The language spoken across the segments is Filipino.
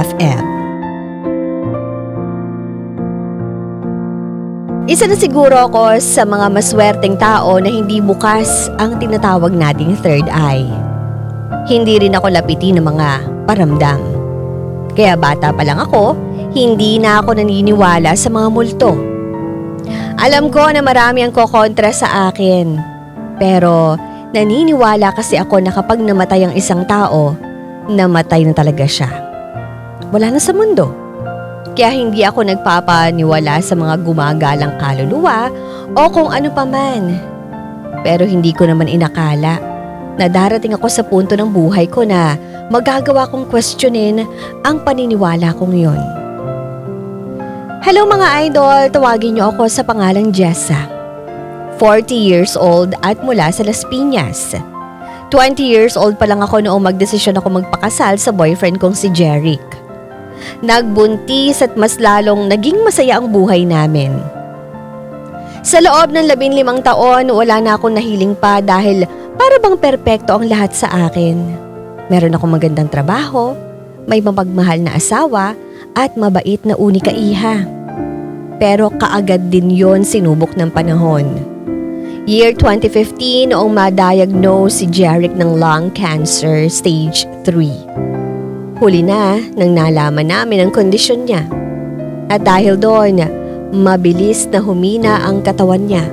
FM. Isa na siguro ako sa mga maswerteng tao na hindi bukas ang tinatawag nating third eye. Hindi rin ako lapitin ng mga paramdam. Kaya bata pa lang ako, hindi na ako naniniwala sa mga multo. Alam ko na marami ang kokontra sa akin. Pero naniniwala kasi ako na kapag namatay ang isang tao, namatay na talaga siya. Wala na sa mundo. Kaya hindi ako nagpapaniwala sa mga gumagalang kaluluwa o kung ano pa man. Pero hindi ko naman inakala na darating ako sa punto ng buhay ko na magagawa kong questionin ang paniniwala kong yon. Hello mga idol, tawagin niyo ako sa pangalang Jessa. 40 years old at mula sa Las Piñas. 20 years old pa lang ako noong magdesisyon ako magpakasal sa boyfriend kong si Jeric. Nagbuntis at mas lalong naging masaya ang buhay namin. Sa loob ng 15 taon, wala na akong nahiling pa dahil para bang perpekto ang lahat sa akin. Meron akong magandang trabaho, may mapagmahal na asawa at mabait na unika iha. Pero kaagad din yon sinubok ng panahon. Year 2015 noong ma-diagnose si Jeric ng lung cancer stage 3. Huli na nang nalaman namin ang kondisyon niya. At dahil doon, mabilis na humina ang katawan niya.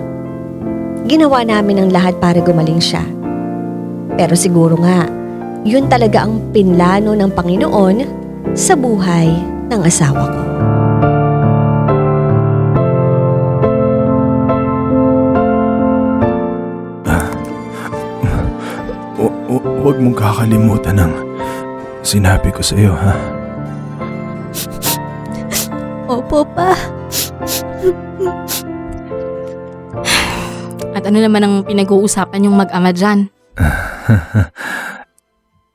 Ginawa namin ang lahat para gumaling siya. Pero siguro nga, yun talaga ang pinlano ng Panginoon sa buhay ng asawa ko. Huwag mong kakalimutan ang sinabi ko sa iyo, ha? Opo, pa. At ano naman ang pinag-uusapan yung mag-ama dyan?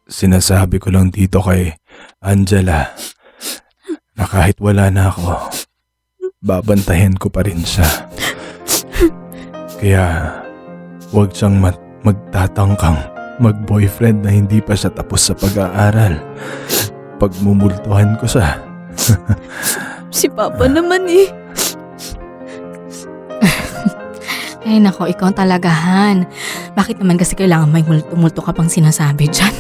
Sinasabi ko lang dito kay Angela na kahit wala na ako, babantayan ko pa rin siya. Kaya huwag siyang magtatangkang mag-boyfriend na hindi pa siya tapos sa pag-aaral. Pagmumultuhan ko siya. Si Papa naman eh. Ay nako, ikaw talagahan. Bakit naman kasi kailangan may multo-multo ka pang sinasabi dyan?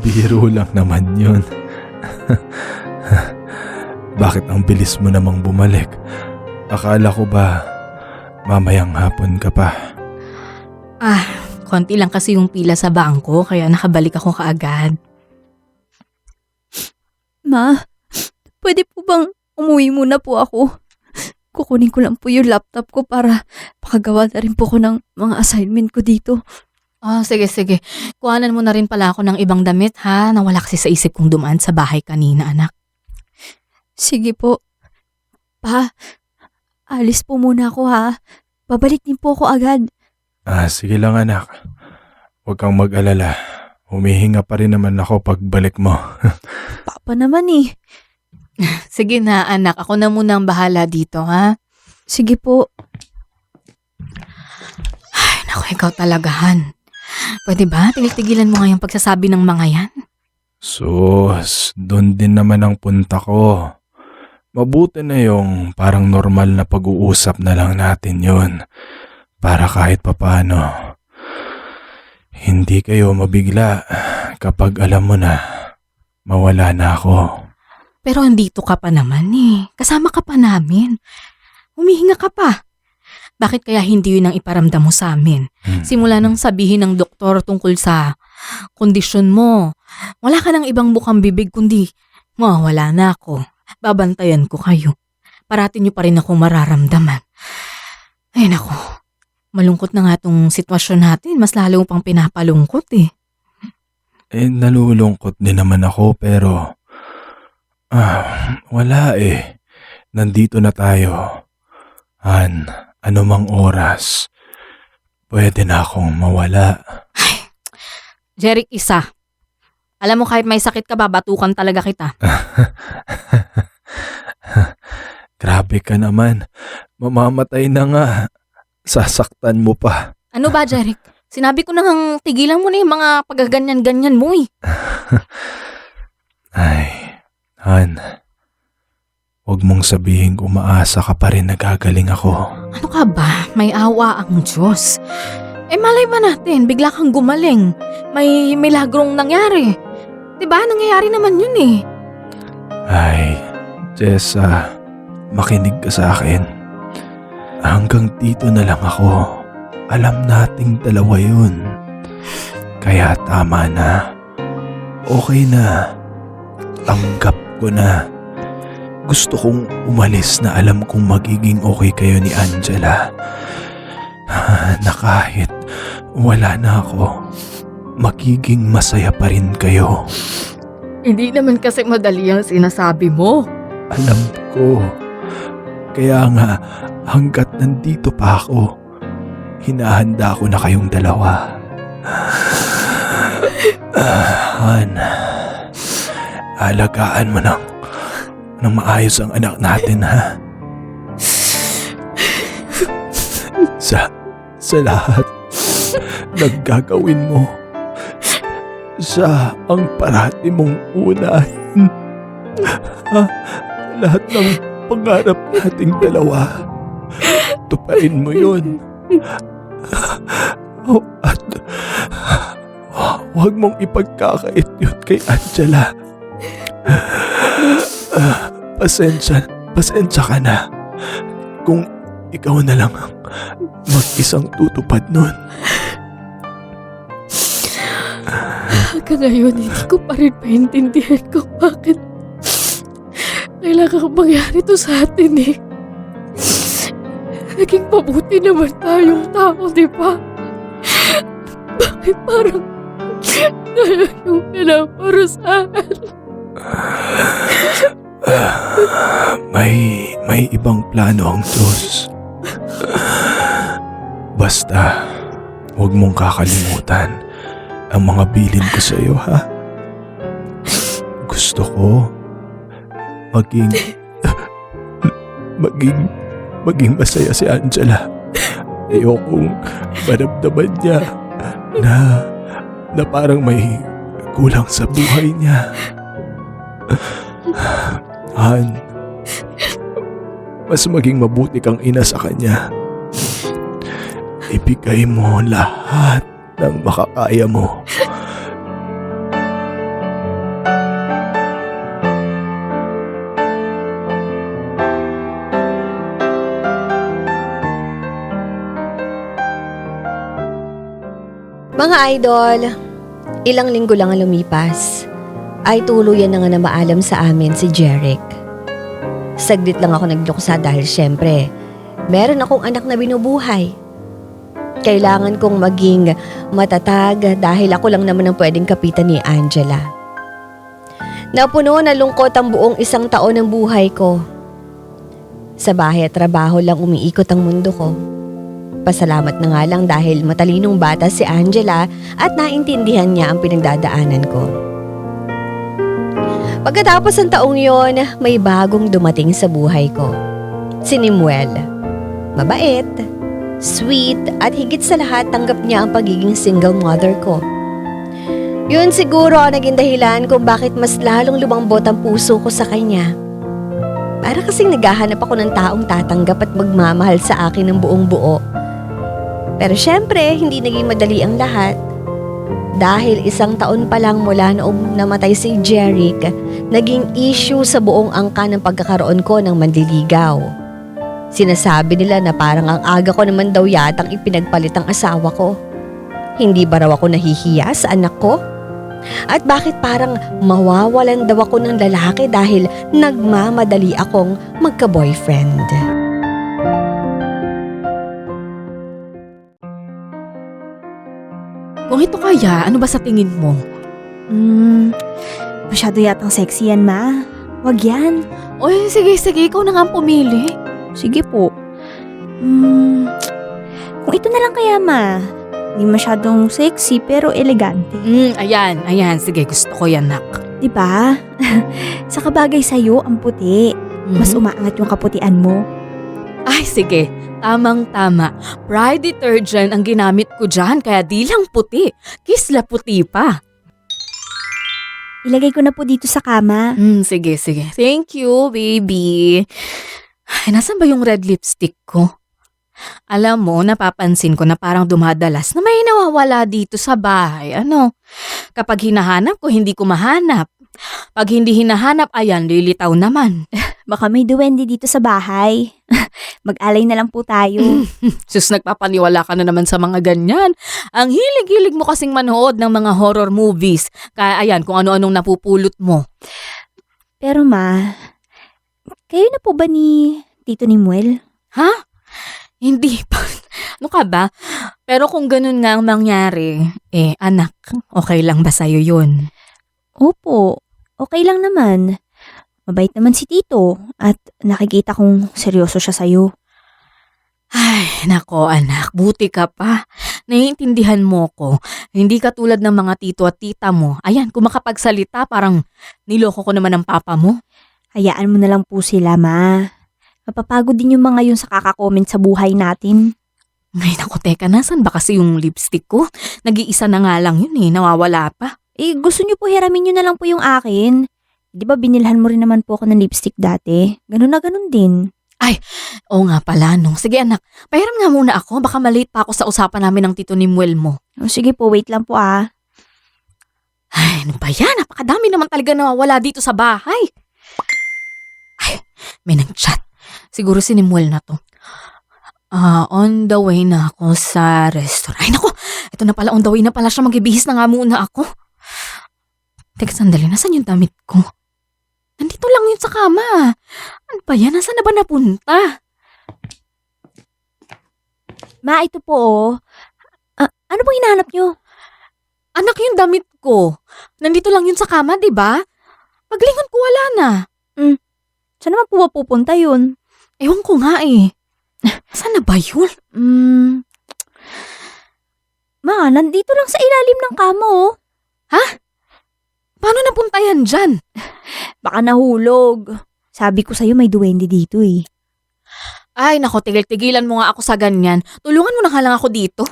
Biro lang naman yun. Bakit ang bilis mo namang bumalik? Akala ko ba mamayang hapon ka pa? Konti lang kasi yung pila sa bangko kaya nakabalik ako kaagad. Ma, pwede po bang umuwi muna po ako? Kukunin ko lang po yung laptop ko para pakagawa na rin po ko ng mga assignment ko dito. Sige. Kuhanan mo na rin pala ako ng ibang damit ha. Nawala kasi sa isip kong dumaan sa bahay kanina, anak. Sige po. Pa, alis po muna ako ha. Babalik din po ako agad. Sige lang anak. Huwag kang mag-alala. Humihinga pa rin naman ako pagbalik mo. Papa naman eh. Sige na anak, ako na muna ang bahala dito ha. Sige po. Ay naku, ikaw talagahan. Pwede ba? Tigil-tigilan mo nga yung pagsasabi ng mga yan. Sus, doon din naman ang punta ko. Mabuti na yung parang normal na pag-uusap na lang natin yun. Para kahit papano, hindi kayo mabigla kapag alam mo na mawala na ako. Pero andito ka pa naman eh. Kasama ka pa namin. Humihinga ka pa. Bakit kaya hindi yun ang iparamdam mo sa amin? Simula nang sabihin ng doktor tungkol sa kondisyon mo, wala ka ng ibang bukang bibig kundi mawawala na ako. Babantayan ko kayo. Parati niyo pa rin akong mararamdaman. Ay naku, malungkot na nga tong sitwasyon natin. Mas lalo pang pinapalungkot eh. Nalulungkot din naman ako pero wala eh. Nandito na tayo. Anumang oras, pwede na akong mawala. Ay, Jeric, isa. Alam mo kahit may sakit ka, babatukan talaga kita. Grabe ka naman. Mamamatay na nga. Sasaktan mo pa. Ano ba, Jeric? Sinabi ko nang tigilan mo na yung mga pagaganyan-ganyan mo eh. Ay, Han, huwag mong sabihin umaasa ka pa rin na gagaling ako. Ano ka ba? May awa ang Diyos. Malay ba natin, bigla kang gumaling. May milagrong nangyari. Diba? Nangyayari naman yun eh. Ay, Jessa, makinig ka sa akin. Hanggang dito na lang ako. Alam nating dalawa yun. Kaya tama na. Okay na. Tanggap ko na. Gusto kong umalis na alam kong magiging okay kayo ni Angela. Na kahit wala na ako, magiging masaya pa rin kayo. Hindi naman kasi madali ang sinasabi mo. Alam ko. Kaya nga, hanggat nandito pa ako, hinahanda ko na kayong dalawa. Han, alagaan mo ng maayos ang anak natin, ha? Sa lahat ng gagawin mo, siya ang parati mong unahin. Ha? Lahat ng pangarap nating dalawa, tuparin mo yun. At huwag mong ipagkakait yun kay Angela. Pasensya ka na kung ikaw na lang ang mag-isang tutupad nun. Hanggang ngayon, hindi ko pa rin maintindihan kung bakit kailangan mangyari to sa atin eh. Naging mabuti naman tayong tao, di ba? Bakit parang ngayon ka na para sa akin? May ibang plano ang Diyos. Basta, huwag mong kakalimutan ang mga bilin ko sa iyo, ha? Gusto ko maging masaya si Angela. Ayokong maramdaman niya na parang may kulang sa buhay niya. Han, mas maging mabuti kang ina sa kanya. Ibigay mo lahat ng makakaya mo. Mga idol, ilang linggo lang ang lumipas, ay tuluyan na nga na maalam sa amin si Jeric. Saglit lang ako nagluksa dahil syempre, meron akong anak na binubuhay. Kailangan kong maging matatag dahil ako lang naman ang pwedeng kapitan ni Angela. Napuno na lungkot ang buong 1 taon ng buhay ko. Sa bahay at trabaho lang umiikot ang mundo ko. Pasalamat na nga lang dahil matalinong bata si Angela at naintindihan niya ang pinagdadaanan ko. Pagkatapos ng taong yon, may bagong dumating sa buhay ko. Si Nimuel. Mabait, sweet at higit sa lahat tanggap niya ang pagiging single mother ko. Yun siguro ang naging dahilan kung bakit mas lalong lumambot ang puso ko sa kanya. Para kasing naghahanap ako ng taong tatanggap at magmamahal sa akin ng buong buo. Pero syempre, hindi naging madali ang lahat. Dahil 1 taon pa lang mula noong namatay si Jeric, naging issue sa buong angka ng pagkakaroon ko ng manliligaw. Sinasabi nila na parang ang aga ko naman daw yatang ipinagpalit ang asawa ko. Hindi ba raw ako nahihiya sa anak ko? At bakit parang mawawalan daw ako ng lalaki dahil nagmamadali akong magka-boyfriend? Kung ito kaya, ano ba sa tingin mo? Masyado yatang sexy yan, ma. Wag yan. Oy, sige, ikaw na nga ang pumili. Sige po. Kung ito na lang kaya, ma. Hindi masyadong sexy pero elegante. Ayan, sige, gusto ko yan, nak. Diba? Sa kabagay sa'yo, ang puti. Mas umaangat yung kaputian mo. Ay, sige. Tamang-tama. Pride detergent ang ginamit ko dyan, kaya di lang puti. Kisla puti pa. Ilagay ko na po dito sa kama. Sige. Thank you, baby. Ay, nasan ba yung red lipstick ko? Alam mo, napapansin ko na parang dumadalas na may nawawala dito sa bahay. Kapag hinahanap ko, hindi ko mahanap. Pag hindi hinahanap, ayan, lilitaw naman. Baka may duwende dito sa bahay. Mag-alay na lang po tayo. Sus, nagpapaniwala ka na naman sa mga ganyan. Ang hilig-hilig mo kasing manood ng mga horror movies. Kaya ayan, kung ano-anong napupulot mo. Pero ma, kayo na po ba ni Tito Nimuel? Ha? Hindi pa. Ano ka ba? Pero kung ganun nga ang mangyari, anak, okay lang ba sa'yo yun? Opo, okay lang naman. Mabait naman si Tito at nakikita kong seryoso siya sa'yo. Ay, nako anak, buti ka pa. Naiintindihan mo ko. Hindi ka tulad ng mga tito at tita mo. Ayan, kung makapagsalita, parang niloko ko naman ang papa mo. Hayaan mo na lang po sila, ma. Mapapagod din yung mga yun sa kakakomment sa buhay natin. Ay, nako, teka, nasan ba kasi yung lipstick ko? Nag-iisa na nga lang yun nawawala pa. Gusto niyo po hiramin niyo na lang po yung akin. Di ba binilhan mo rin naman po ako ng lipstick dati? Ganun na ganun din. Oo nga pala, no. Sige anak, pahiram nga muna ako. Baka malate pa ako sa usapan namin ng Tito Nimuel mo. Sige po, wait lang po ah. Ay, ano ba yan? Napakadami naman talaga nawawala dito sa bahay. Ay, may nag-chat. Siguro si Nimuel na to. On the way na ako sa restaurant. Ay, naku! Ito na pala, on the way na pala siya. Magbibihis na nga muna ako. Teka, sandali. Nasaan yung damit ko? Nandito lang yun sa kama. Ano ba yan? Nasaan na ba napunta? Ma, ito po oh. Ano bang hinahanap niyo? Anak, yung damit ko. Nandito lang yun sa kama, di ba? Paglingon ko, wala na. Saan naman po ba pupunta yun? Ewan ko nga Saan na ba yun? Ma, nandito lang sa ilalim ng kama oh. Paano napunta yan dyan? Baka nahulog. Sabi ko sa'yo may duwende dito eh. Ay, nako, tigil-tigilan mo nga ako sa ganyan. Tulungan mo na nga lang ako dito.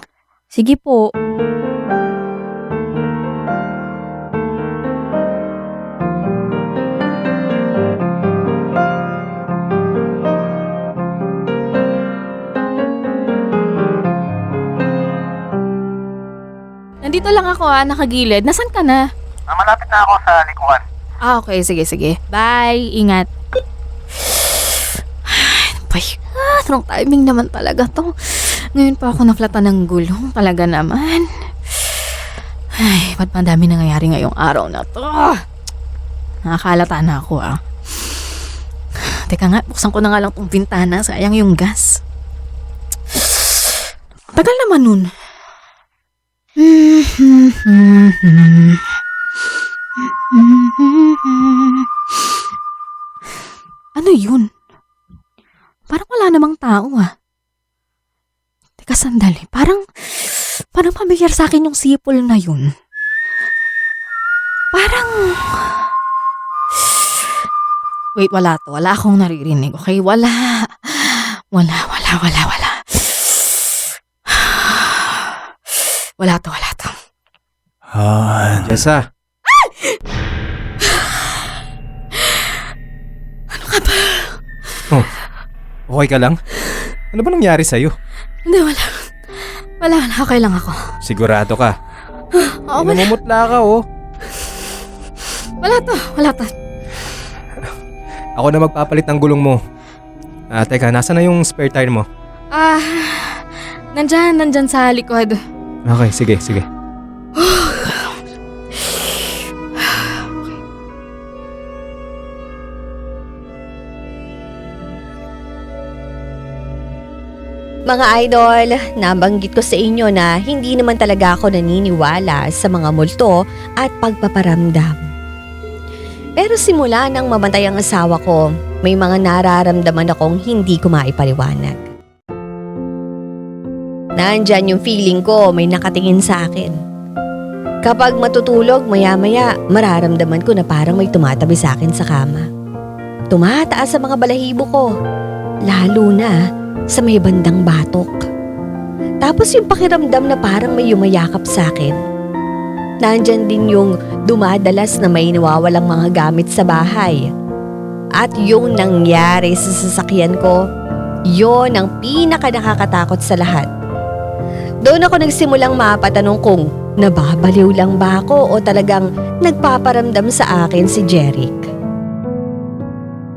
Sige po. Nandito lang ako nakagilid. Nasan ka na? Malapit na ako sa likuan. Okay, sige. Bye, ingat. Ay, anong timing naman talaga to? Ngayon pa ako naflatan ng gulong. Talaga naman. Ay, ba't madami nangyayari ngayong araw na to? Nakakalata na ako Teka nga, buksan ko na nga lang tong bintana. Sayang yung gas. Tagal naman nun. Ano yun? Parang wala namang tao Teka, sandali. Parang pamilyar sa akin yung sipol na yun. Parang... Wait, wala to. Wala akong naririnig. Okay, wala. Wala. Wala to. Jessa. Ano ka ba? Okay ka lang? Ano ba nangyari sa'yo? Hindi, wala. Okay lang ako. Sigurado ka? Oo, wala. Namumutla ka Wala to. Ako na magpapalit ng gulong mo. Teka, nasa na yung spare tire mo? Nandyan sa likod. Okay, sige. Mga idol, nabanggit ko sa inyo na hindi naman talaga ako naniniwala sa mga multo at pagpaparamdam. Pero simula nang mamatay ang asawa ko, may mga nararamdaman akong hindi ko maipaliwanag. Nandyan yung feeling ko may nakatingin sa akin. Kapag matutulog, maya-maya, mararamdaman ko na parang may tumatabi sa akin sa kama. Tumataas sa mga balahibo ko, lalo na sa may bandang batok. Tapos yung pakiramdam na parang may yumayakap sa akin. nandyan din yung dumadalas na may nawawalang mga gamit sa bahay. At yung nangyari sa sasakyan ko, yon ang pinaka nakakatakot sa lahat. Doon ako nagsimulang mapatanong kung nababaliw lang ba ako o talagang nagpaparamdam sa akin si Jeric.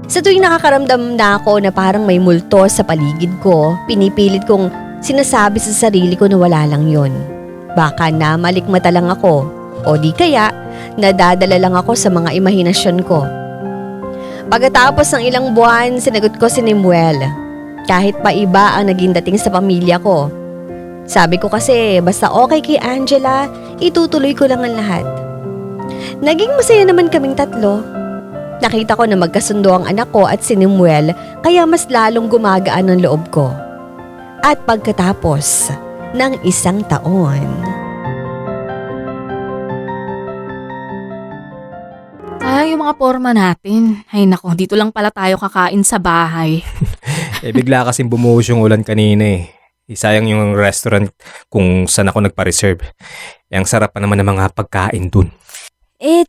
Sa tuwing nakakaramdam na ako na parang may multo sa paligid ko, pinipilit kong sinasabi sa sarili ko na wala lang yon. Baka namalikmata lang ako o di kaya nadadala lang ako sa mga imahinasyon ko. Pagkatapos ng ilang buwan, sinagot ko si Nemuel. Kahit pa iba ang naging dating sa pamilya ko. Sabi ko kasi basta okay kay Angela, itutuloy ko lang ang lahat. Naging masaya naman kaming tatlo. Nakita ko na magkasundo ang anak ko at si Nemuel kaya mas lalong gumagaan ang loob ko. At pagkatapos ng 1 taon. Sayang yung mga forma natin. Ay nako, dito lang pala tayo kakain sa bahay. Bigla kasing bumuhos yung ulan kanina eh. Sayang yung restaurant kung saan ako nagpa-reserve. Ang sarap pa naman ng mga pagkain dun.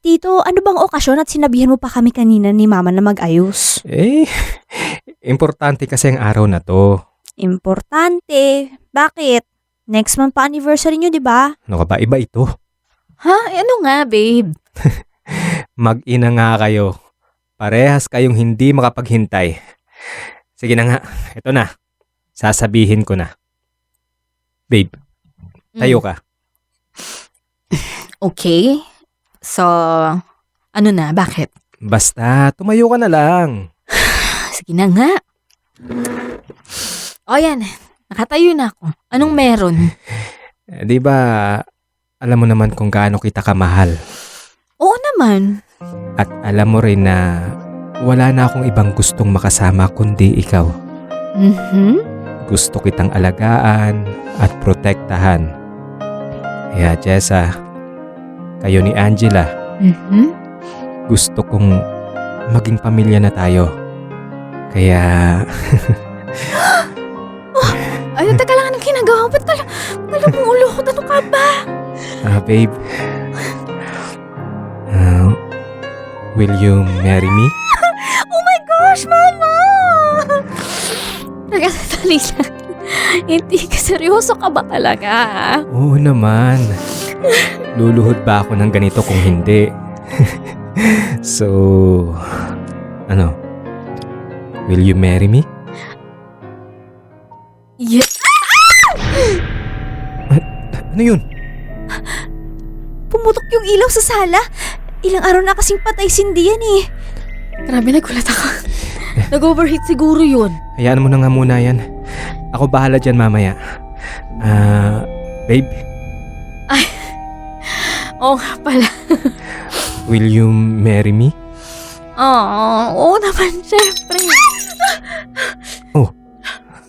Tito, ano bang okasyon at sinabihan mo pa kami kanina ni Mama na mag-ayos? Importante kasi ang araw na to. Importante. Bakit? Next month pa anniversary nyo, di ba? Ano ka ba? Iba ito. Ha? Ano nga, babe? Mag-ina nga kayo. Parehas kayong hindi makapaghintay. Sige na nga. Ito na. Sasabihin ko na. Babe, tayo ka. Okay. So, ano na? Bakit? Basta, tumayo ka na lang. Sige na nga. O yan, nakatayo na ako. Anong meron? Di ba, alam mo naman kung gaano kita kamahal. Oo naman. At alam mo rin na wala na akong ibang gustong makasama kundi ikaw. Gusto kitang alagaan at protektahan. Kaya Jessa, kayo ni Angela, gusto kong maging pamilya na tayo. Kaya... Ay, teka lang, anong ginagawa mo? Ba't mong ulo ko? Ano ka ba? Babe, will you marry me? Oh my gosh, Mama! Nagkasali lang. Hindi ka seryoso ka ba talaga? Oo naman. Luluhod ba ako ng ganito kung hindi? So, ano? Will you marry me? Yes. Ano yun? Pumutok yung ilaw sa sala. Ilang araw na kasing patay sindi yan eh. Grabe, nagulat ako. Nag-overheat siguro yun. Hayaan mo na nga muna yan. Ako bahala dyan mamaya. Babe, Oo nga pala. will you marry me? Oo naman, syempre.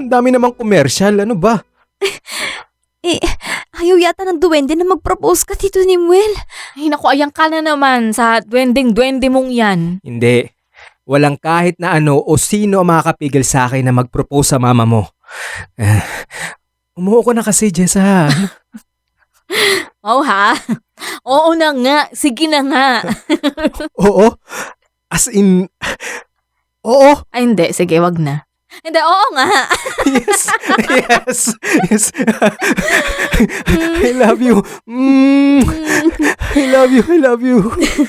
Ang dami namang commercial. Ano ba? Ayaw yata ng duwende na mag-propose ka, Tito Nemuel. Ay naku, ayang ka na naman sa duwending-duwende mong yan. Hindi. Walang kahit na ano o sino ang makakapigil sa akin na mag-propose sa mama mo. Umuho ko na kasi, Jessa. Oh ha? Oo na nga. Sige na nga. Oo? As in... Oo? Ay hindi, sige, wag na. Hindi, oo nga. Yes! Yes! Yes! I love you! I love you! I love you!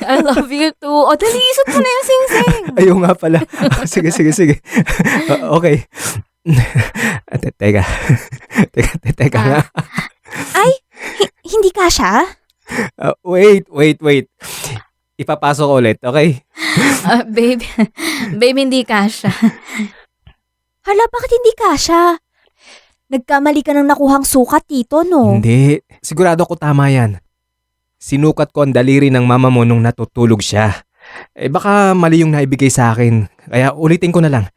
I love you too. O, dali, isot mo na yung sing-sing. Ayaw nga pala. Sige. Okay. Teka. Teka nga. Hindi ka siya? Wait. Ipapasok ko ulit, okay? Babe, hindi kasha. Hala, bakit hindi ka siya? Nagkamali ka ng nakuhang sukat, Tito, no? Hindi. Sigurado ko tama yan. Sinukat ko ang daliri ng mama mo nung natutulog siya. Baka mali yung naibigay sa akin. Kaya ulitin ko na lang.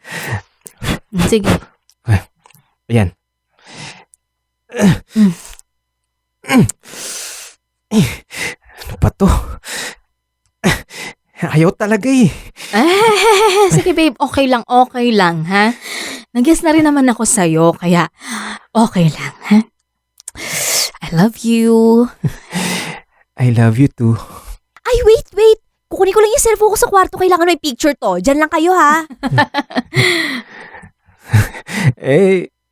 Sige. Ayan. Ano pa to? Ayaw talaga eh. Sige babe, okay lang, ha? Nag-guess na rin naman ako sa'yo, kaya okay lang, ha? I love you. I love you too. Ay, wait! Kukunin ko lang yung cellphone ko sa kwarto. Kailangan may picture to. Diyan lang kayo, ha?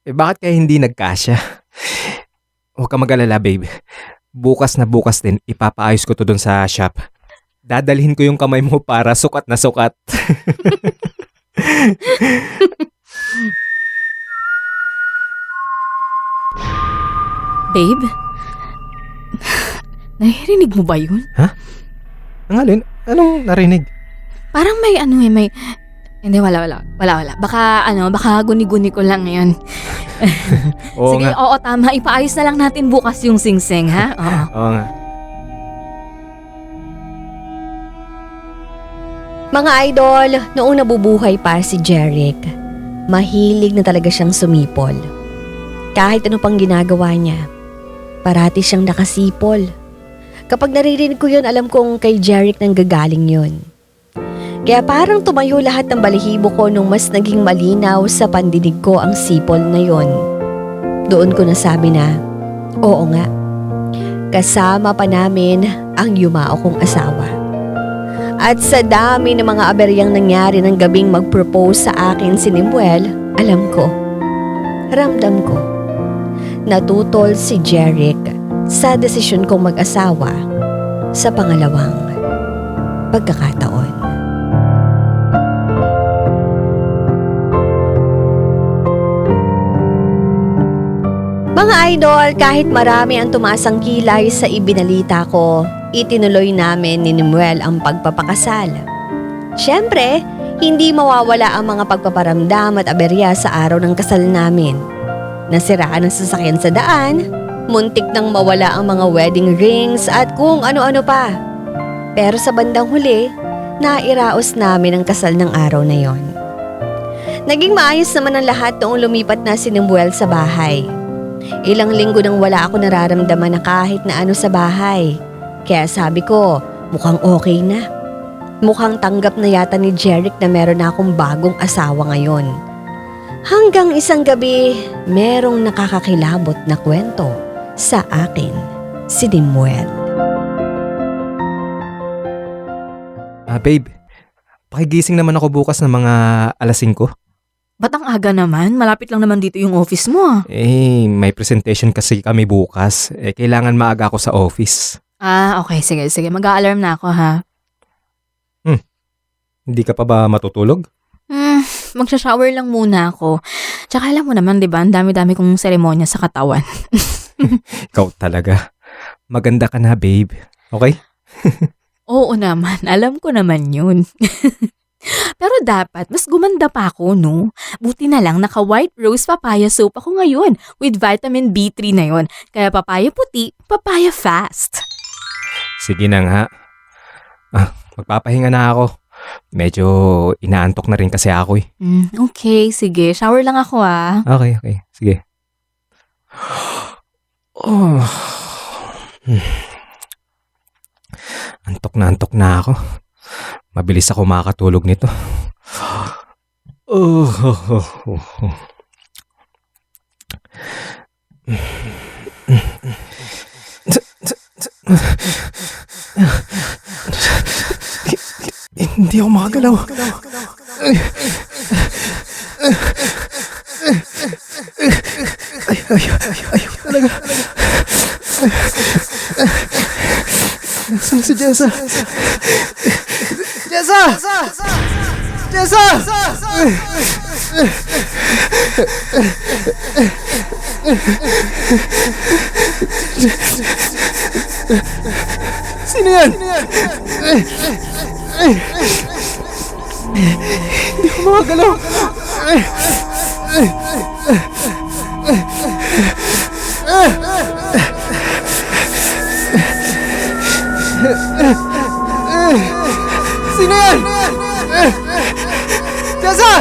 Bakit kaya hindi nagkasya? Huwag ka mag-alala, babe. Bukas na bukas din, ipapaayos ko to dun sa shop. Dadalhin ko yung kamay mo para sukat na sukat. Babe? Naririnig mo ba yun? Ang alin? Anong narinig? Parang may may... Hindi, wala. Baka guni-guni ko lang ngayon. Oo Sige, nga. oo, tama. Ipaayos na lang natin bukas yung singsing, ha? Oo. Oo nga. Mga idol, noong nabubuhay pa si Jeric, mahilig na talaga siyang sumipol. Kahit ano pang ginagawa niya, parati siyang nakasipol. Kapag naririnig ko yun, alam kong kay Jeric nang gagaling yun. Kaya parang tumayo lahat ng balahibo ko nung mas naging malinaw sa pandinig ko ang sipol na yon. Doon ko nasabi na, oo nga, kasama pa namin ang yumao kong asawa. At sa dami ng mga aberyang nangyari ng gabing mag-propose sa akin si Nimuel, alam ko, ramdam ko, natutol si Jeric sa desisyon kong mag-asawa sa pangalawang pagkakataon. Mga idol, kahit marami ang tumasang kilay sa ibinalita ko, itinuloy namin ni Nimuel ang pagpapakasal. Siyempre, hindi mawawala ang mga pagpaparamdam at aberya sa araw ng kasal namin. Nasiraan ang sasakyan sa daan, muntik nang mawala ang mga wedding rings at kung ano-ano pa. Pero sa bandang huli, nairaos namin ang kasal ng araw na yon. Naging maayos naman ang lahat noong lumipat na si Nimuel sa bahay. Ilang linggo nang wala ako nararamdaman na kahit na ano sa bahay. Kaya sabi ko, mukhang okay na. Mukhang tanggap na yata ni Jeric na meron na akong bagong asawa ngayon. Hanggang isang gabi, merong nakakakilabot na kwento sa akin, si Nimuel. Babe, pakigising naman ako bukas ng mga 5:00. Ba't ang aga naman? Malapit lang naman dito yung office mo, ah. May presentation kasi kami bukas. Kailangan maaga ako sa office. Okay. Sige. Mag-a-alarm na ako, ha? Hindi ka pa ba matutulog? Magsha-shower lang muna ako. Tsaka alam mo naman, di ba? Ang dami-dami kong seremonya sa katawan. Ikaw talaga. Maganda ka na, babe. Okay? Oo naman. Alam ko naman yun. Pero dapat, mas gumanda pa ako, no? Buti na lang naka-white rose papaya soap ako ngayon with vitamin B3 na yon. Kaya papaya puti, papaya fast. Sige na nga. Magpapahinga na ako. Medyo inaantok na rin kasi ako eh. Okay, sige. Shower lang ako, ah. Okay. Sige. Antok na ako. Mabilis ako makakatulog nito. Hindi ako makagalaw. Ayaw talaga. Nasaan si Jessa? Jessa! Sino yan? Hindi ko makagalaw. Sino yan? Jessa!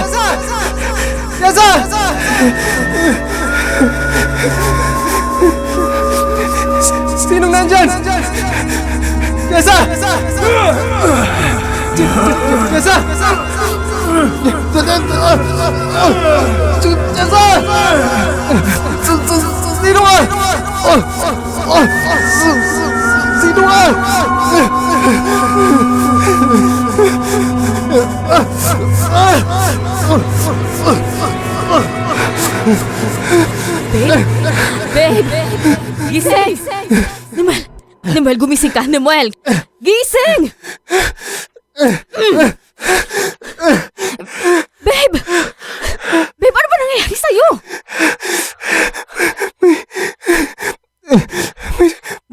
Sinong nandyan? Jessa! Sino ka? Sino Dito ka! Babe! Gising! Nemuel, gumising ka! Nemuel! Gising! Babe! Babe, ano ba nangyayari sa'yo?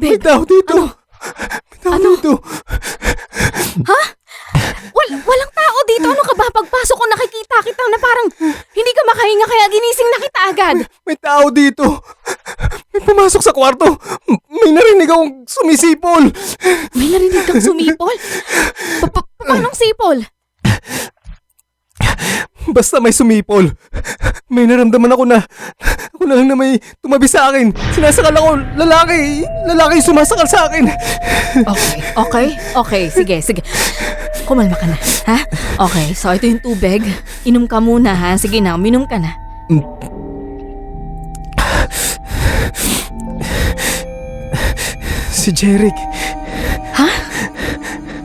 May tao dito! May tao dito! Ha? Walang tao dito. Ano ka ba? Pagpasok ko nakikita kita na parang hindi ka makahinga kaya ginising na kita agad. May tao dito! May pumasok sa kwarto! May narinig akong sumisipol! May narinig kang sumipol? Paanong sipol? Basta may sumipol. May naramdaman ako na lang na may tumabi sa akin. Sinasakal ako. Lalaki yung sumasakal sa akin. Okay. Sige. Kumalma ka na, ha? Okay, so ito yung tubig. Inom ka muna, ha? Sige na, uminom ka na. Si Jeric. Ha?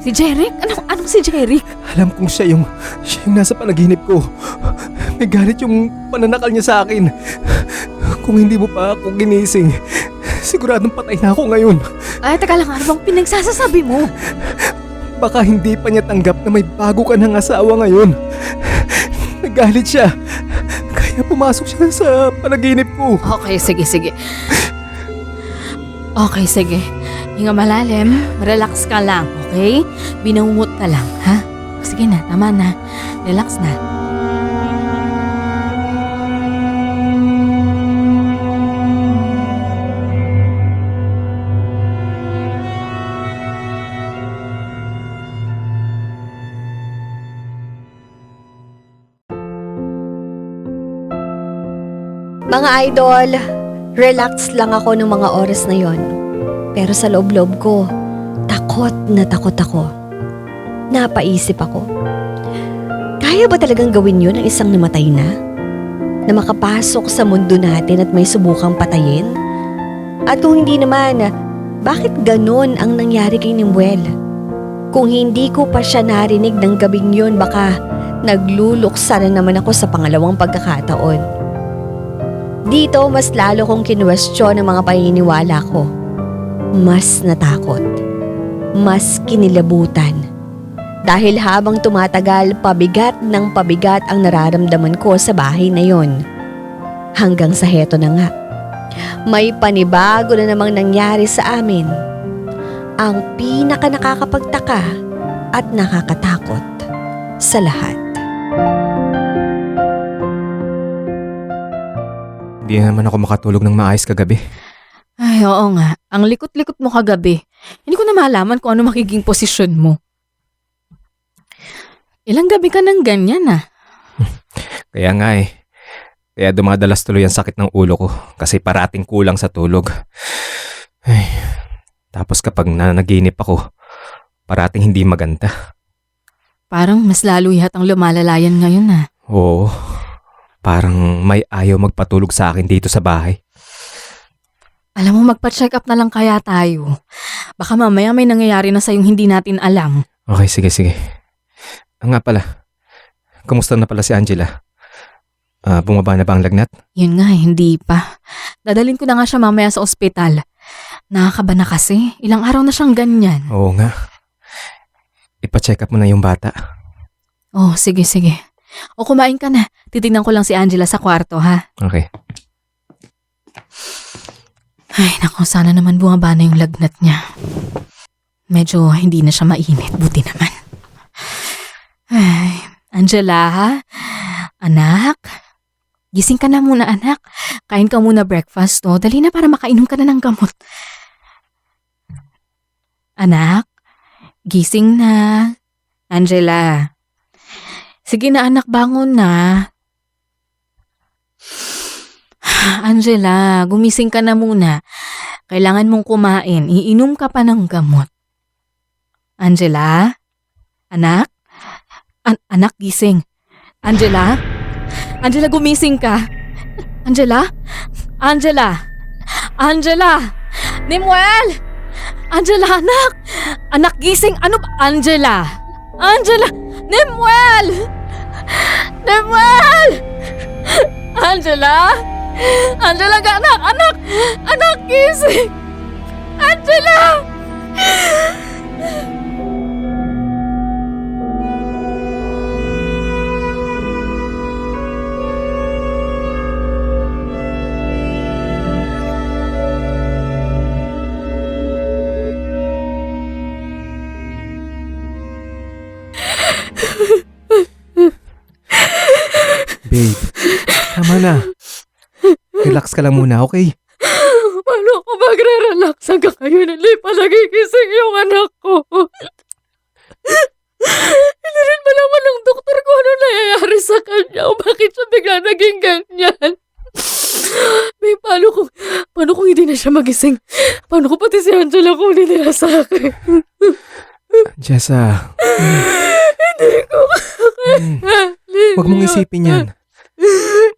Si Jeric? Anong si Jeric? Alam kong siya yung nasa panaginip ko. May galit yung pananakal niya sa akin. Kung hindi mo pa ako ginising, siguradong patay na ako ngayon. Ay, teka lang, ano bang pinagsasasabi mo? Baka hindi pa niya tanggap na may bago ka ng asawa ngayon. Nagalit siya. Kaya pumasok siya sa panaginip ko. Okay, sige. Okay, sige. Hinga malalim, relax ka lang, okay? Binungot ka lang, ha? Sige na, tama na. Relax na. Mga idol, relax lang ako ng mga oras na yon. Pero sa loob-loob ko, takot ako. Napaisip ako. Kaya ba talagang gawin yun ng isang namatay na? Na makapasok sa mundo natin at may subukang patayin? At kung hindi naman, bakit ganon ang nangyari kay Nemuel? Kung hindi ko pa siya narinig ng gabing yun, baka nagluluksa na naman ako sa pangalawang pagkakataon. Dito, mas lalo kong kinwestiyon ang mga paniniwala ko. Mas natakot. Mas kinilabutan. Dahil habang tumatagal, pabigat ng pabigat ang nararamdaman ko sa bahay na yon. Hanggang sa heto na nga. May panibago na namang nangyari sa amin. Ang pinaka nakakapagtaka at nakakatakot sa lahat. Hindi naman ako makatulog ng maayos kagabi. Ay, oo nga. Ang likot-likot mo kagabi. Hindi ko na malaman kung ano makiging posisyon mo. Ilang gabi ka nang ganyan, ah? Kaya nga eh. Kaya dumadalas tuloy ang sakit ng ulo ko kasi parating kulang sa tulog. Ay, tapos kapag nanaginip ako, parating hindi maganda. Parang mas lalo yatang lumalalayan ngayon, ah. Oo, parang may ayaw magpatulog sa akin dito sa bahay. Alam mo, magpa-check up na lang kaya tayo. Baka mamaya may nangyayari na sa'yong hindi natin alam. Okay, sige. Nga pala, kumusta na pala si Angela? Bumaba na ba ang lagnat? Yun nga, hindi pa. Dadalhin ko na nga siya mamaya sa ospital. Nakakaba na kasi. Ilang araw na siyang ganyan. Oo nga. Ipa-check up mo na yung bata. Oh, sige. O kumain ka na. Titignan ko lang si Angela sa kwarto, ha? Okay. Ay, naku, sana naman bumaba na yung lagnat niya. Medyo hindi na siya mainit. Buti naman. Ay, Angela, ha? Anak? Gising ka na muna, anak. Kain ka muna breakfast, no? Dali na para makainom ka na ng gamot. Anak? Gising na. Angela. Sige na, anak, bangon na. Angela, gumising ka na muna. Kailangan mong kumain. Iinom ka pa ng gamot. Angela? Anak? Anak, gising. Angela? Angela, gumising ka. Angela? Nemuel! Angela, anak! Anak, gising! Ano ba? Angela! Angela! Nemuel! Nemuel! Angela! Angela, anak! Anak! Anak, gising! Angela! Babe, tama na. Relax ka lang muna, okay? Paano ako magre-relax hanggang ngayon hindi pa nagigising yung anak ko? Hindi rin malaman ng doktor ko ano nangyayari sa kanya o bakit siya bigla naging ganyan. May paano kung hindi na siya magising? Paano ko pati si Angela kunin nila sa akin? Jessa, Hindi ko huwag mong isipin yan.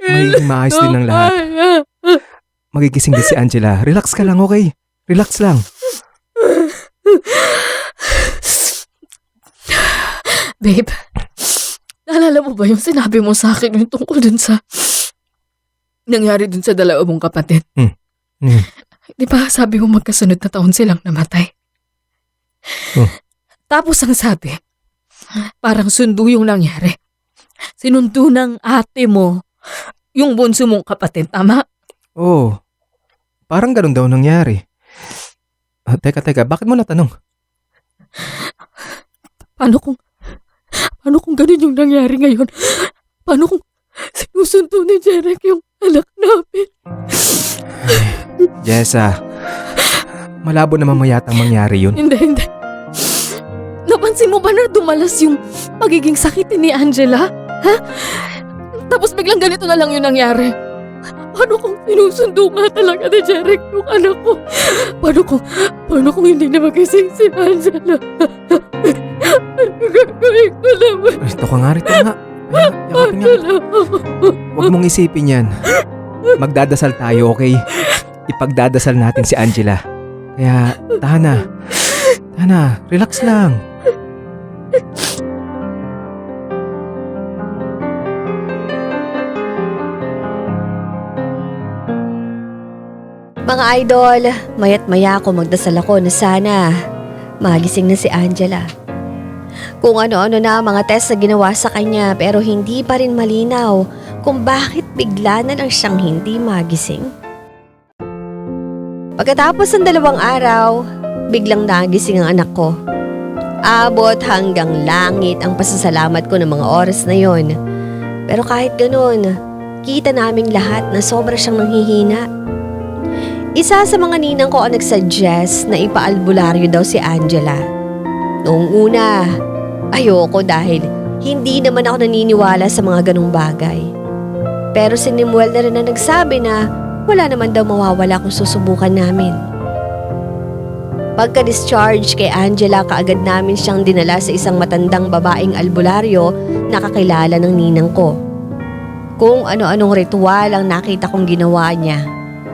Magiging maayos din ng lahat. Magigising din si Angela. Relax ka lang, okay? Relax lang. Babe, naalala mo ba yung sinabi mo sa akin yung tungkol dun sa nangyari dun sa dalawa mong kapatid? Di ba sabi mo magkasunod na taon silang namatay? Tapos ang sabi, parang sundo yung nangyari. Sinundo ng ate mo yung bunso mong kapatid, tama? Oo. Parang ganun daw nangyari. Teka, bakit mo natanong? Paano kung ganun yung nangyari ngayon? Paano kung sinusundo ni Jeric yung anak namin? Jessa, malabo naman mayatang mangyari yun. Hindi. Napansin mo ba na dumalas yung pagiging sakitin ni Angela? Ha? Tapos biglang ganito na lang yung nangyari. Paano kung sinusundo nga talaga ni Jeric yung anak ko? Paano kung hindi na magising si Angela? Ano gagawin ko naman? Ito ka nga rito nga. Yakapin nga. Huwag mong isipin yan. Magdadasal tayo, okay? Ipagdadasal natin si Angela. Kaya, tahan na. Relax lang. Mga idol, mayat maya ako magdasal ako na sana magising na si Angela. Kung ano-ano na mga test na ginawa sa kanya pero hindi pa rin malinaw kung bakit bigla na lang siyang hindi magising. Pagkatapos ng 2 araw, biglang nagising ang anak ko. Abot hanggang langit ang pasasalamat ko ng mga oras na yon. Pero kahit ganun, kita naming lahat na sobra siyang nanghihina. Isa sa mga ninang ko ang nagsuggest na ipaalbularyo daw si Angela. Noong una, ayoko dahil hindi naman ako naniniwala sa mga ganong bagay. Pero si Nemuel na rin na nagsabi na wala naman daw mawawala kung susubukan namin. Pagka-discharge kay Angela, kaagad namin siyang dinala sa isang matandang babaeng albularyo na kakilala ng ninang ko. Kung ano-anong ritual ang nakita kong ginawa niya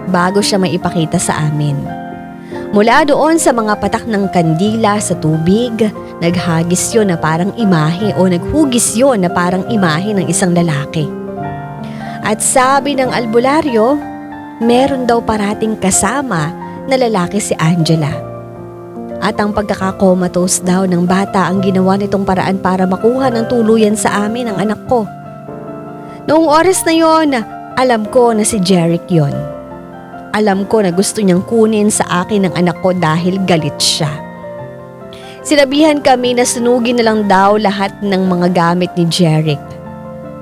bago siya maipakita sa amin. Mula doon sa mga patak ng kandila sa tubig, naghagis yun na parang imahe o naghugis yun na parang imahe ng isang lalaki. At sabi ng albularyo, meron daw parating kasama na lalaki si Angela. At ang pagkakakomatose daw ng bata ang ginawa nitong paraan para makuha ng tuluyan sa amin ang anak ko. Noong oras na yon, alam ko na si Jeric yon. Alam ko na gusto niyang kunin sa akin ang anak ko dahil galit siya. Sinabihan kami na sunugin na lang daw lahat ng mga gamit ni Jeric.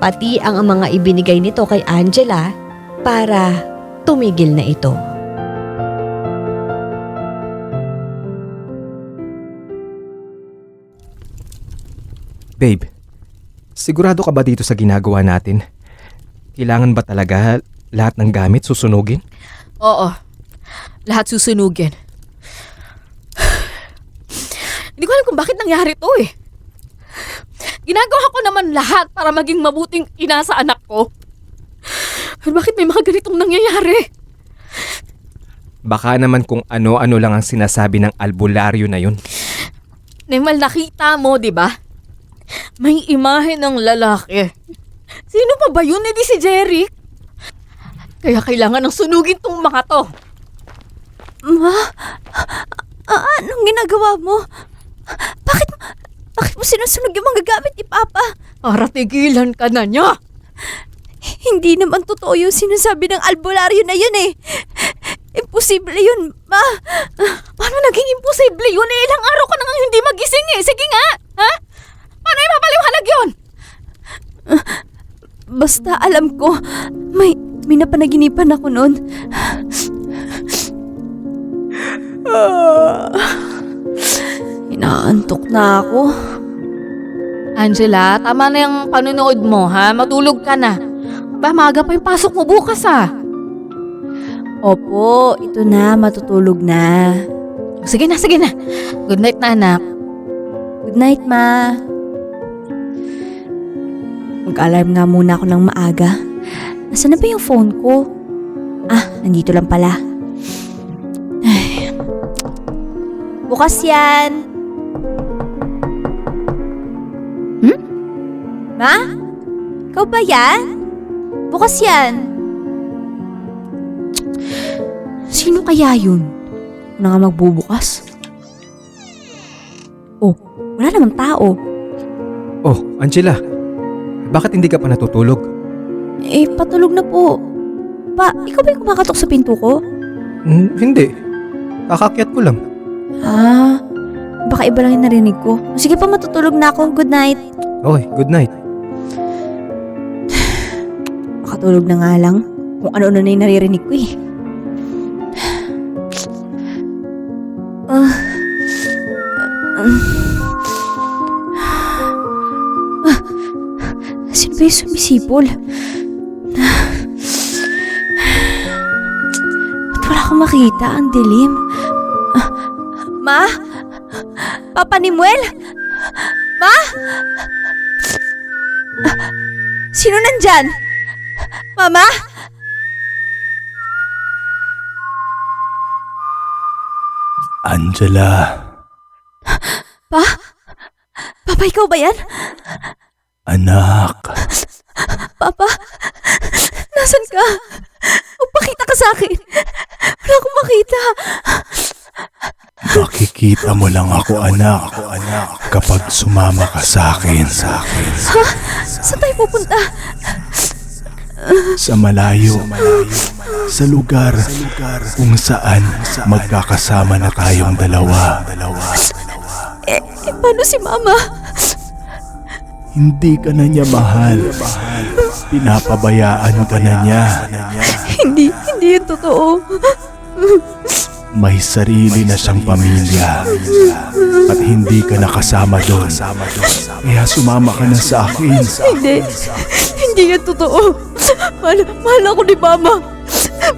Pati ang mga ibinigay nito kay Angela para tumigil na ito. Babe, sigurado ka ba dito sa ginagawa natin? Kailangan ba talaga lahat ng gamit susunugin? Oo, lahat susunugin. Hindi ko alam kung bakit nangyari to eh. Ginagawa ko naman lahat para maging mabuting ina sa anak ko. Bakit may mga ganitong nangyayari? Baka naman kung ano-ano lang ang sinasabi ng albularyo na yun. Nemal, nakita mo, di ba? May imahe ng lalaki. Sino pa ba yun? Hindi si Jeric. Kaya kailangan ng sunugin tong mga to. Ma? Anong ginagawa mo? Bakit mo sinusunog yung mga gamit ni Papa? Para tigilan ka na niya. Hindi naman totoo yung sinasabi ng albularyo na yun eh. Imposible yun, Ma. Paano naging imposible yun? Ilang araw ka nang hindi magising eh. Sige nga, ha? Paano ipapaliwanag yun? Basta alam ko, may napanaginipan ako noon. Inaantok na ako. Angela, tama na yung panunood mo, ha? Matulog ka na. Ba, maaga pa yung pasok mo bukas, ha? Opo, ito na, matutulog na. Sige na, sige na. Good night na, anak. Good night, Ma. Mag-alarm nga muna ako ng maaga. Nasaan na ba yung phone ko? Nandito lang pala. Ay. Bukas yan. Ma? Ikaw ba yan? Bukas yan. Sino kaya yun? Ano nga magbubukas? Oh, wala namang tao. Oh, Angela. Bakit hindi ka pa natutulog? Patulog na po. Ikaw ba yung kumakatok sa pinto ko? Hindi. Kakakyat ko lang. Baka iba lang yung narinig ko. Sige pa, matutulog na ako. Good night. Okay, good night. Makatulog na nga lang. Kung ano-ano na yung naririnig ko eh. Sino ba yung sumisipol? Ba't wala akong makita? Ang dilim. Ma? Papa ni Muel? Ma? Sino nandyan? Mama? Angela, Papa, ikaw ba yan? anak. Papa? Nasaan ka? Magpakita ka sa akin. Wala akong makita. Makikita mo lang ako, anak. Kapag sumama ka sa akin. Saan tayo pupunta? Sa malayo. Sa lugar kung saan magkakasama na tayong dalawa. Paano si Mama? Hindi ka na niya mahal. Pinapabayaan ka na niya. Hindi yun totoo. May sarili na siyang pamilya. At hindi ka nakasama doon. Kaya sumama ka na sa akin. Hindi yun totoo. Mahal ako ni Mama.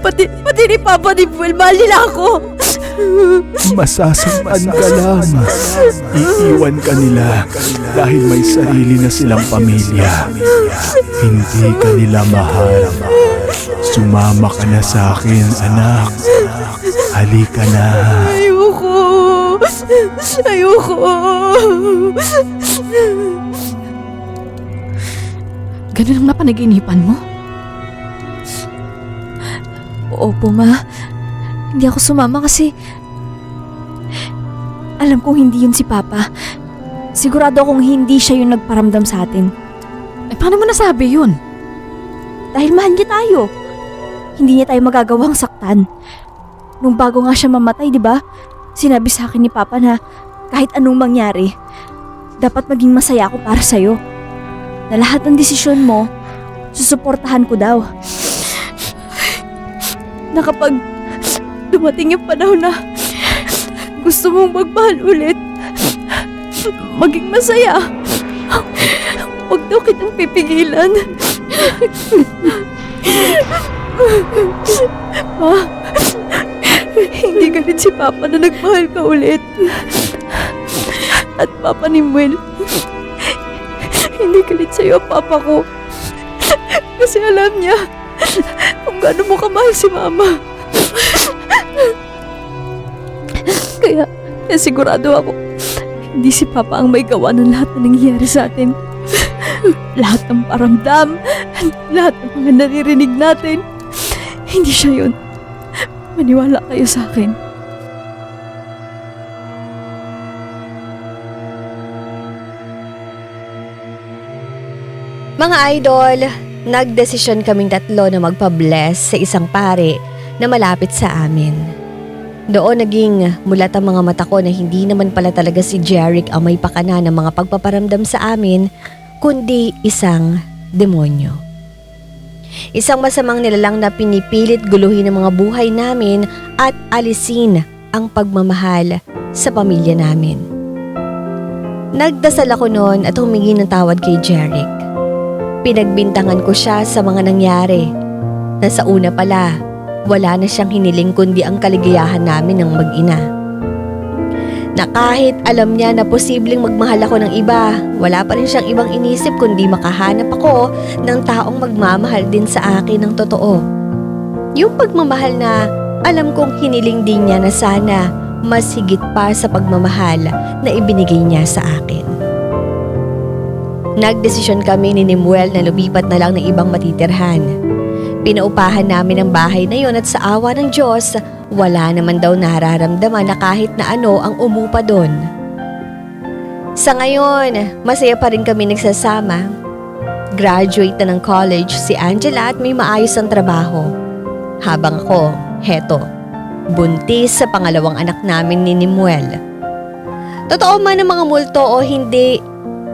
Pati ni Papa ni Buel, mahal nila ako. Masasaktan ka lang. Iiwan ka nila dahil may sarili na silang pamilya. Hindi ka nila mahal. Sumama ka na sa akin, anak. Halika na. Ayoko. Ganun ang napanaginipan mo? Opo, Ma. Hindi ako sumama kasi alam kong hindi yun si Papa. Sigurado akong hindi siya yung nagparamdam sa atin. Paano mo nasabi yun? Dahil mahal niya tayo. Hindi niya tayo magagawang saktan. Nung bago nga siya mamatay, di ba? Sinabi sa akin ni Papa na kahit anong mangyari, dapat maging masaya ako para sa'yo. Na lahat ng desisyon mo, susuportahan ko daw. Na kapag dumating yung panahon na gusto mong magmahal ulit, maging masaya, huwag daw kitang pipigilan. Ma, hindi galit si Papa na nagmahal ka ulit. At Papa ni Muel, hindi galit sa'yo ang Papa ko. Kasi alam niya kung gaano mo kamahal si Mama. Kaya sigurado ako, hindi si Papa ang may gawa ng lahat na nangyayari sa atin. Lahat ng paramdam, lahat ng mga naririnig natin, hindi siya yun. Maniwala kayo sa akin. Mga idol, nagdesisyon kaming tatlo na magpa-bless sa isang pare na malapit sa amin. Doon naging mulat ang mga mata ko na hindi naman pala talaga si Jeric ang may pakana ng mga pagpaparamdam sa amin, kundi isang demonyo. Isang masamang nilalang na pinipilit guluhin ang mga buhay namin at alisin ang pagmamahal sa pamilya namin. Nagdasal ako noon at humingi ng tawad kay Jeric. Pinagbintangan ko siya sa mga nangyari. Na sa una pala, wala na siyang hiniling kundi ang kaligayahan namin ng mag-ina. Na kahit alam niya na posibleng magmahal ako ng iba, wala pa rin siyang ibang inisip kundi makahanap ako ng taong magmamahal din sa akin ng totoo. Yung pagmamahal na alam kong hiniling din niya na sana mas higit pa sa pagmamahal na ibinigay niya sa akin. Nagdesisyon kami ni Nimuel na lumipat na lang ng ibang matitirhan. Pinaupahan namin ang bahay na yon at sa awa ng Diyos, wala naman daw nararamdaman na kahit na ano ang umupa doon. Sa ngayon, masaya pa rin kami nagsasama. Graduate na ng college si Angela at may maayos ang trabaho. Habang ako, heto, buntis sa pangalawang anak namin ni Nimuel. Totoo man ang mga multo o hindi,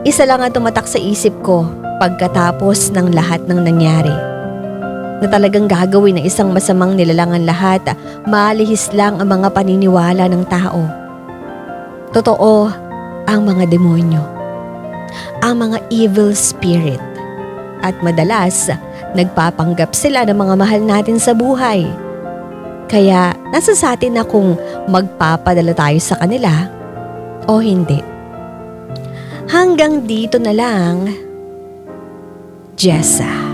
isa lang ang tumatak sa isip ko pagkatapos ng lahat ng nangyari. Na talagang gagawin ng isang masamang nilalangan lahat, malihis lang ang mga paniniwala ng tao. Totoo ang mga demonyo, ang mga evil spirit. At madalas, nagpapanggap sila ng mga mahal natin sa buhay. Kaya nasa sa atin na kung magpapadala tayo sa kanila o hindi. Hanggang dito na lang, Jessa.